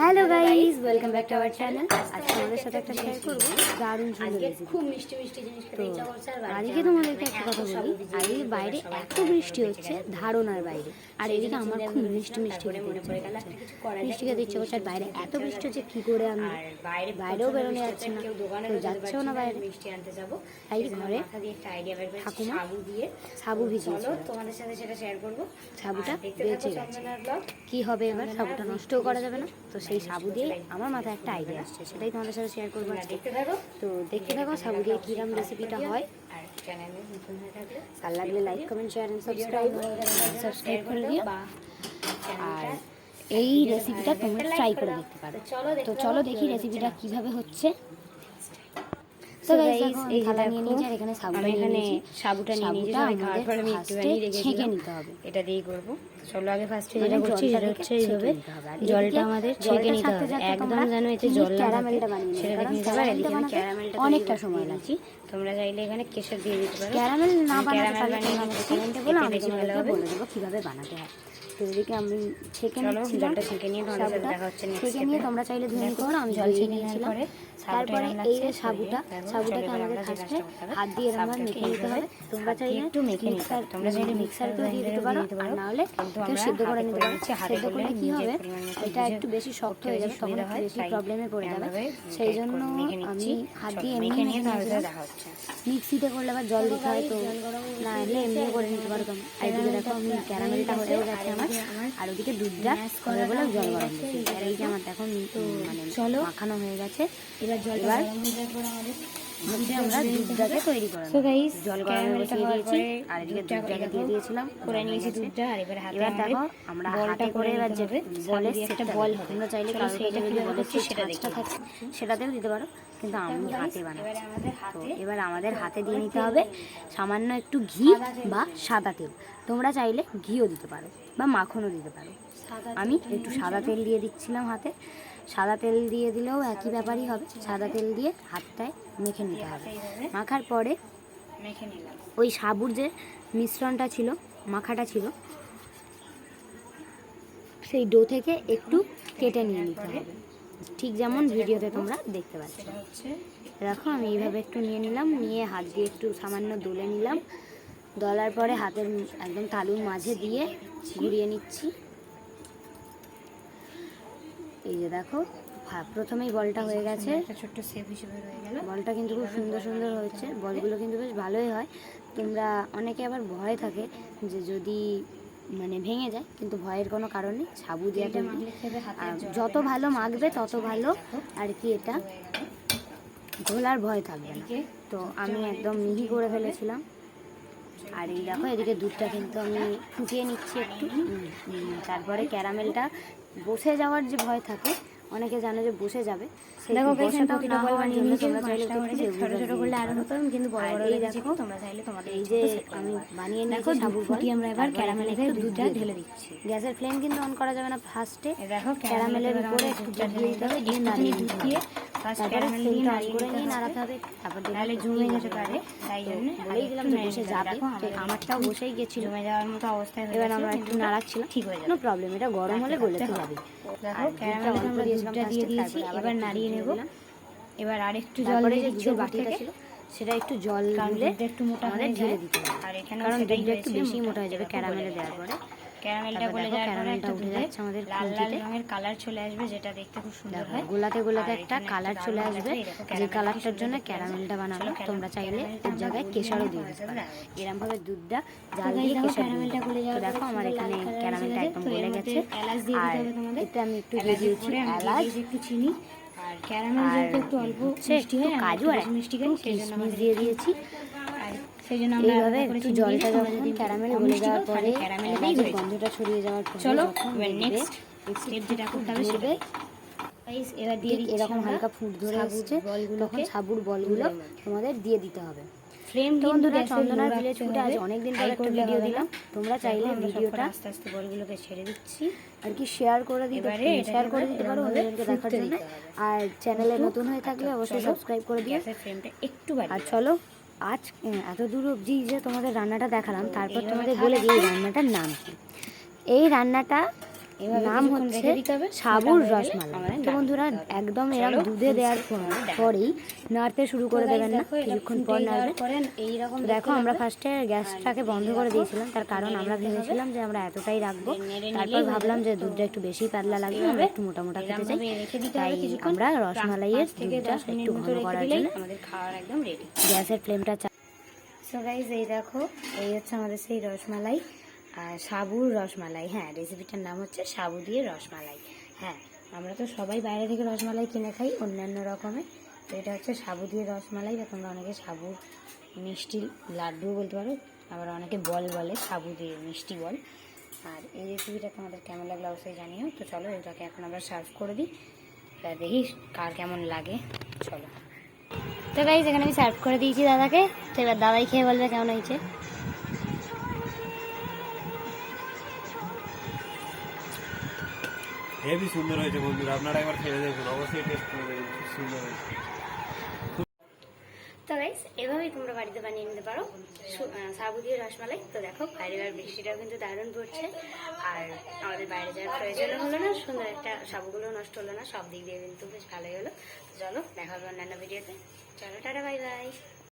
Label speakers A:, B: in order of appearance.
A: Hello guys, welcome back to our channel. আজকে তোমাদের সাথে একটা শেয়ার করব দারুণ সুন্দর রেসিপি।
B: খুব মিষ্টি মিষ্টি জিনিস খেতে ইচ্ছা করছে। আর
A: আজকে তোমাদেরকে একটা কথা বলি, আজকে বাইরে এত বৃষ্টি হচ্ছে ধারণার বাইরে, আর এদিকে আমার খুব মিষ্টি মিষ্টি খেতে মিষ্টি খেতে ইচ্ছে করছে। আর বাইরে এত বৃষ্টি হচ্ছে, কি করে আমি বাইরেও বেরোনো যাচ্ছে না, তো যাচ্ছেও না বাইরে।
B: মিষ্টি আনতে যাবো,
A: তাই ঘরে
B: একটা আইডিয়া বের করেছি
A: ঠাকুমা
B: সাবু দিয়ে।
A: সাবু ভিজিয়েছিল,
B: তোমাদের সাথে সেটা শেয়ার করবো।
A: সাবুটা বেঁচে গেছে। কি হবে এবার? সাবুটা নষ্টও করা যাবে না, তো সেই সাবু দিয়ে আমার মাথায় একটা আইডিয়া আসছে, সেটাই তোমাদের সাথে শেয়ার করবো আজকে। তো দেখতে থাকো সাবু দিয়ে কিরম রেসিপিটা হয়।
B: আর চ্যানেলে নতুন হয়ে থাকলে
A: ভালো লাগলে like comment share and subscribe করে দিও। আর এই রেসিপিটা তোমরা ট্রাই করে দেখতে পারো। তো চলো দেখি রেসিপিটা কিভাবে হচ্ছে। তো গাইস, এই থালা নিয়ে নিয়েছি আর এখানে সাবুটা নিয়ে নিয়েছি। আমি খাওয়ার পরে আমি একটুখানি ছেঁকে নিতে হবে,
B: এটা দিয়েই করবো। চলো আগে ফার্স্টে
A: যেটা
B: করছি সেটা হচ্ছে এইভাবে জলটা আমাদের ছেঁকে নিতে হবে, একদম যেন এতে জল
A: ক্যারামেলটা বানিয়ে
B: সেটা দেখে নিতে হবে। এদিকে আমি ক্যারামেলটা
A: অনেকটা সময় লাগছে।
B: তোমরা চাইলে এখানে কেশর দিয়ে দিতে পারো।
A: ক্যারামেল না বানাতে
B: ক্যারামেল
A: পারলে
B: বানিয়ে
A: আমাকে
B: নিচ্ছি,
A: কমেন্টে বলো, আমি
B: বেশি ভালো
A: তোমাদেরকে
B: হবে।
A: বলে দেবো কিভাবে বানাতে হয়। তো এদিকে আমি ছেঁকে
B: চলো
A: নিচ্ছি,
B: জলটা ছেঁকে নিয়ে তোমাদের সাথে দেখা হচ্ছে
A: ছেঁকে নিয়ে তোমরা চাইলে ধুয়ে নিতে পারো। আমি জল ছেঁকে নিয়েছিলাম। তারপরে এই যে সাবুটাকে আমাদের ফার্স্টে হাত দিয়ে এরকম মেখে নিতে হবে। তোমরা চাইলে
B: একটু মেখে নিতে হবে, তোমরা চাইলে
A: মিক্সার করে দিয়ে দিতে পারো, আর না হলে কেউ সিদ্ধ করে নিতে পারো। সিদ্ধ করলে কি হবে, এটা একটু বেশি শক্ত হয়ে যাবে, তখন একটু বেশি প্রবলেমে পড়ে যাবে। সেই জন্য আমি হাত দিয়ে এমনি মেখে নিয়েছিলাম। মিক্সিতে করলে আবার জল দিতে হয়, তো না হলে এমনিও করে নিতে পারো তোমরা। আর এদিকে দেখো আমি ক্যারামেলটা হয়েও গেছে আমার, আর ওদিকে দুধটা হবে বলে জল গরম দিয়েছি। আর এই যে আমার দেখো মানে চলো মাখানো হয়ে গেছে। এবার হচ্ছে আমরা দুধটাকে তৈরি করে জল গরমে বসিয়ে দিয়েছি, আর এদিকে দুধটাকে দিয়ে দিয়েছিলাম, করে নিয়েছি দুধটা। আর এবার দেখো আমরা হাতে করে এবার যে বলে একটা বল, তোমরা চাইলে কারো কাছে যদি বলে ছাঁচটা থাকে সেটাতেও দিতে পারো, কিন্তু আমি হাতে বানাচ্ছি। তো এবার আমাদের হাতে দিয়ে নিতে হবে সামান্য একটু ঘি বা সাদা তেল। তোমরা চাইলে ঘিও দিতে পারো বা মাখনও দিতে পারো। আমি একটু সাদা তেল দিয়ে দিচ্ছিলাম হাতে। সাদা তেল দিয়ে দিলেও একই ব্যাপারই হবে, সাদা তেল দিয়ে হাতটায় মেখে নিতে হবে। মাখার পরে ওই সাবুর যে মিশ্রণটা ছিল, মাখাটা ছিল, সেই ডো থেকে একটু কেটে নিয়ে নিতে হবে, ঠিক যেমন ভিডিওতে তোমরা দেখতে পাচ্ছ। দেখো আমি এইভাবে একটু নিয়ে নিলাম, নিয়ে হাত দিয়ে একটু সামান্য দলে নিলাম। দলার পরে হাতের একদম তালুর মাঝে দিয়ে ঘুরিয়ে নিচ্ছি। এই যে দেখো প্রথমেই বলটা হয়ে গেছে,
B: ছোট্ট শেপ হিসেবে রয়ে গেল।
A: বলটা কিন্তু খুব সুন্দর সুন্দর হয়েছে, বলগুলো কিন্তু বেশ ভালোই হয়। তোমরা অনেকে আবার ভয় থাকে যে যদি মানে ভেঙে যায়, কিন্তু ভয়ের কোনো কারণ নেই। সাবু দেওয়াটা যত ভালো মাখবে তত ভালো আর কি, এটা ঘোলার ভয় থাকবে না। তো আমি একদম মিহি করে ফেলেছিলাম। আর এই দেখো এদিকে দুধটা কিন্তু আমি ফুটিয়ে নিচ্ছি একটু। তারপরে ক্যারামেলটা বসে যাওয়ার যে ভয় থাকে, অনেকে জানে যে বসে যাবে, দেখো প্রতিটা বল বানিয়ে নিয়েছি। তোমরা চাইলে ছোট ছোট করলে আরো হতো, কিন্তু বড় বড় দেখো তোমরা চাইলে তোমাদের এই যে আমি বানিয়ে নিয়েছি সাবুর বল। আমরা এবার ক্যারামেলে দুধটা ঢেলে দিচ্ছি। গ্যাসের ফ্লেম কিন্তু অন করা যাবে না ফার্স্টে। দেখো ক্যারামেলের উপরে একটু দুধ দিয়ে দিতে হবে, দিয়ে নাড়িয়ে দুধ দিয়ে তারপরে ফ্লেমটা অন করে নিয়ে নাড়াতে হবে। তারপর তাহলে জমে যেতে পারে, তাই জন্য বলেই দিলাম যে বসে যাবে। আমারটাও বসেই গেছিল, জমে যাওয়ার মতো অবস্থায়। এবার আমরা একটু নাড়াচ্ছিলাম, ঠিক হয়ে যাবে, নো প্রবলেম। এটা গরম হলে গলে তো যাবে। দেখো ক্যারামেলটা আমরা দুধটা দিয়ে দিয়েছি, এবার নাড়িয়ে নেব। এবার আরেকটু জল দিয়ে দিচ্ছি, বাটিটা ছিল সেটা একটু জল দিলে একটু মোটা আমাদের ঢেলে দিতে হবে, আর এখানে কারণ দুধটা একটু বেশি মোটা হয়ে যাবে ক্যারামেলে দেওয়ার পরে। ক্যারামেলটা গলে যাওয়ার পরে একটা উঠে যাচ্ছে আমাদের লাল লাল রঙের কালার চলে আসবে, যেটা দেখতে খুব সুন্দর হয়। গোলাতে গোলাতে একটা কালার চলে আসবে, যে কালারটার জন্য ক্যারামেলটা বানাবো। তোমরা চাইলে এর জায়গায় কেশরও দিয়ে দিতে পারো। এরকম ভাবে দুধটা জাল দিয়ে ক্যারামেলটা গলে যাওয়ার দেখো আমার এখানে ক্যারামেলটা একদম গলে গেছে। আর এতে আমি একটু দিয়ে দিয়েছি এলাচ, একটু চিনি, আর ক্যারামেল যেহেতু একটু অল্প মিষ্টি হয়, কাজু আর মিষ্টি খাই, সেই জন্য আমি দিয়ে দিয়েছি। সেই জন্য আমরা এইভাবে একটু জলটা যখন ক্যারামেল গলে যাওয়ার পরে ক্যারামেলের গন্ধটা ছড়িয়ে যাওয়ার পরে, চলো নেক্সট স্টেপ যেটা করতে হবে এবার দিয়ে এরকম হালকা ফুট ধরে আসছে, তখন সাবুর বলগুলো তোমাদের দিয়ে দিতে হবে। ফ্রেম বন্ধুরা, চন্দনার ভিলেজ ফুডে আজ অনেকদিন পর একটা ভিডিও দিলাম। তোমরা চাইলে ভিডিওটা আস্তে আস্তে বলগুলোকে ছেড়ে দিচ্ছি আর কি শেয়ার করে দিতে পারো অন্যজনকে দেখার জন্য। আর চ্যানেলে নতুন হয়ে থাকলে অবশ্যই সাবস্ক্রাইব করে দিও। ফ্রেমটা একটু আর চলো আজ এত দূর অবধি যে তোমাদের রান্নাটা দেখালাম, তারপর তোমাদের বলে দিই এই রান্নাটার নাম কি। এই রান্নাটা নাম হচ্ছে সাবুর রসমালাই। তো বন্ধুরা একদম এরকম দুধে দেওয়ার পরেই নাড়তে শুরু করে দেবেন না, কিছুক্ষণ পর নাড়বেন। এইরকম দেখো আমরা ফার্স্টে গ্যাসটাকে বন্ধ করে দিয়েছিলাম, তার কারণ আমরা ভেবেছিলাম যে আমরা এতটাই রাখবো, তারপর ভাবলাম যে দুধটা একটু বেশি পাতলা লাগবে, আমরা একটু মোটা মোটা খেতে চাই, তাই আমরা রসমালাইয়ের দুধটা একটু ঘন করার জন্য গ্যাসের ফ্লেমটা সো গাইজ এই দেখো, এই হচ্ছে আমাদের সেই রসমালাই, সাবুর রসমালাই। হ্যাঁ, রেসিপিটার নাম হচ্ছে সাবু দিয়ে রসমালাই। হ্যাঁ, আমরা তো সবাই বাইরে থেকে রসমালাই কিনে খাই অন্যান্য রকমের, তো এটা হচ্ছে সাবু দিয়ে রসমালাই, বা তোমরা অনেকে সাবু মিষ্টি লাড্ডু বলতে পারো, আবার অনেকে বল বলে, সাবু দিয়ে মিষ্টি বল। আর এই রেসিপিটা তোমাদের কেমন লাগলো অবশ্যই জানিও। তো চলো এটাকে এখন আমরা সার্ভ করে দিই, দেখি কার কেমন লাগে। চলো, তো গাইজ এখানে আমি সার্ভ করে দিয়েছি দাদাকে, তো এবার দাদাই খেয়ে বলবে কেমন হয়েছে।
C: হেবি সুন্দর হয়েছে বন্ধুরা, আপনারা একবার খেয়ে দেখুন, অবশ্যই টেস্ট করে দেখুন, খুব সুন্দর হয়েছে।
A: তো গাইজ এভাবেই তোমরা বাড়িতে বানিয়ে নিতে পারো সাবু দিয়ে রসমালাই। তো দেখো বাইরের বৃষ্টিটাও কিন্তু দারুণ পড়ছে, আর আমাদের বাইরে যাওয়ার প্রয়োজন হলো না, সুন্দর একটা সাবুগুলো নষ্ট হলো না, সব দিক দিয়ে কিন্তু বেশ ভালোই হলো। তো চলো দেখা হবে অন্যান্য ভিডিওতে, চলো টাটা বাই বাই।